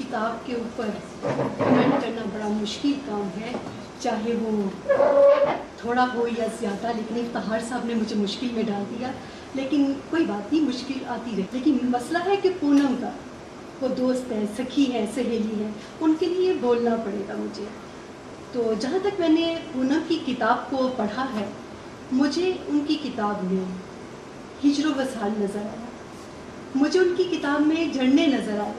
किताब के ऊपर कमेंट करना बड़ा मुश्किल काम है, चाहे वो थोड़ा हो या ज़्यादा, लेकिन इफ्तिखार साहब ने मुझे मुश्किल में डाल दिया। लेकिन कोई बात नहीं, मुश्किल आती रहे। लेकिन मसला है कि पूनम का वो दोस्त है, सखी है, सहेली है, उनके लिए बोलना पड़ेगा मुझे। तो जहाँ तक मैंने पूनम की किताब को पढ़ा है, मुझे उनकी किताब में हिज्र वसाल नज़र आया, मुझे उनकी किताब में झरने नज़र आए,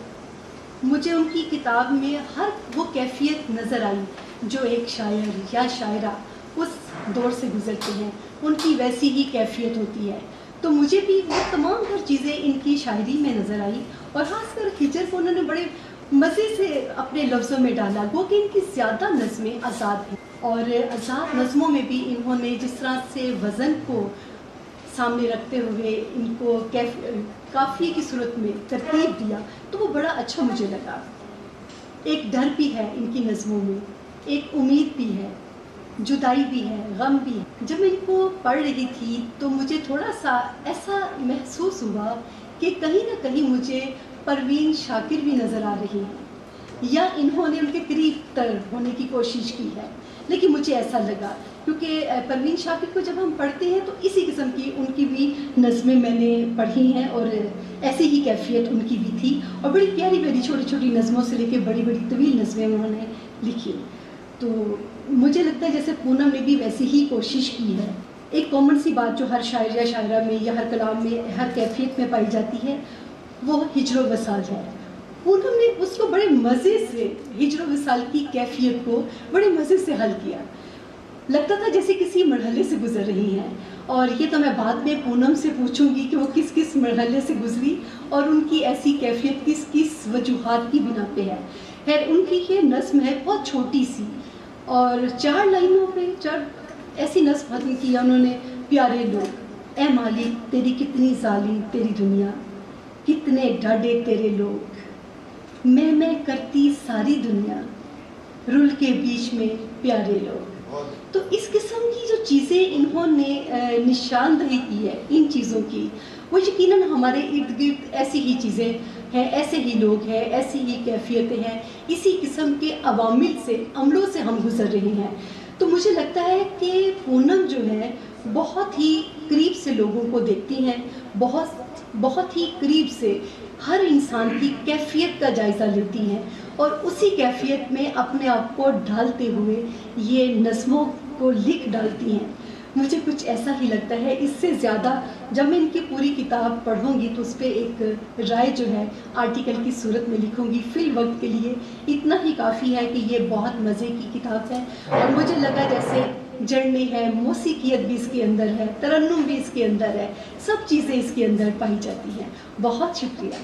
मुझे उनकी किताब में हर वो कैफियत नज़र आई जो एक शायर या शायरा उस दौर से गुज़रते हैं, उनकी वैसी ही कैफियत होती है। तो मुझे भी वो तमाम हर चीज़ें इनकी शायरी में नज़र आई, और ख़ासकर हिजर को उन्होंने बड़े मज़े से अपने लफ्ज़ों में डाला। वो कि इनकी ज़्यादा नज़में आज़ाद हैं, और आज़ाद नज़मों में भी इन्होंने जिस तरह से वज़न को सामने रखते हुए इनको काफ़िए की सूरत में तरतीब दिया, तो वो बड़ा अच्छा मुझे लगा। एक डर भी है इनकी नज़मों में, एक उम्मीद भी है, जुदाई भी है, गम भी है। जब मैं इनको पढ़ रही थी तो मुझे थोड़ा सा ऐसा महसूस हुआ कि कहीं ना कहीं मुझे परवीन शाकिर भी नज़र आ रही हैं, या इन्होंने उनके करीब तर होने की कोशिश की है। लेकिन मुझे ऐसा लगा क्योंकि परवीन शाकिर को जब हम पढ़ते हैं तो इसी किस्म की उनकी भी नज़में मैंने पढ़ी हैं, और ऐसी ही कैफियत उनकी भी थी, और बड़ी प्यारी प्यारी छोटी छोटी नज़मों से लेकर बड़ी बड़ी तवील नज़में उन्होंने लिखी। तो मुझे लगता है जैसे पूनम ने भी वैसी ही कोशिश की है। एक कॉमन सी बात जो हर शायर या शायरा में या हर कलाम में, हर कैफियत में पाई जाती है, वो हिज्र वसाल है। पूनम ने उसको बड़े मज़े से, हिज्र वसाल की कैफियत को बड़े मज़े से हल किया। लगता था जैसे किसी मरहले से गुजर रही हैं, और ये तो मैं बाद में पूनम से पूछूंगी कि वो किस किस मरहले से गुजरी और उनकी ऐसी कैफियत किस किस वजूहात की बिना पे है। खैर, उनकी ये नज़्म है बहुत छोटी सी, और 4 लाइनों पे 4 ऐसी नज़्म खत्म किया उन्होंने। प्यारे लोग, ए मालिक तेरी कितनी जालिम तेरी दुनिया, कितने डाढ़े तेरे लोग, मैं करती सारी दुनिया, रुल के बीच में प्यारे लोग। तो इस किस्म की जो चीज़ें इन्होंने निशानदही की है इन चीज़ों की, वो यकीनन हमारे इर्द गिर्द ऐसी ही चीज़ें हैं, ऐसे ही लोग हैं, ऐसी ही कैफियतें हैं, इसी किस्म के अवामिल से, अमलों से हम गुजर रहे हैं। तो मुझे लगता है कि पूनम जो है बहुत ही करीब से लोगों को देखती हैं, बहुत ही करीब से हर इंसान की कैफियत का जायज़ा लेती हैं, और उसी कैफियत में अपने आप को ढालते हुए ये नज़मों को लिख डालती हैं। मुझे कुछ ऐसा ही लगता है। इससे ज़्यादा जब मैं इनकी पूरी किताब पढ़ूंगी तो उस पर एक राय जो है आर्टिकल की सूरत में लिखूंगी। फिल वक्त के लिए इतना ही काफ़ी है कि ये बहुत मज़े की किताब है, और मुझे लगा जैसे जड़ने है, मौसीकियत भी इसके अंदर है, तरन्नुम भी इसके अंदर है, सब चीज़ें इसके अंदर पाई जाती हैं। बहुत शुक्रिया।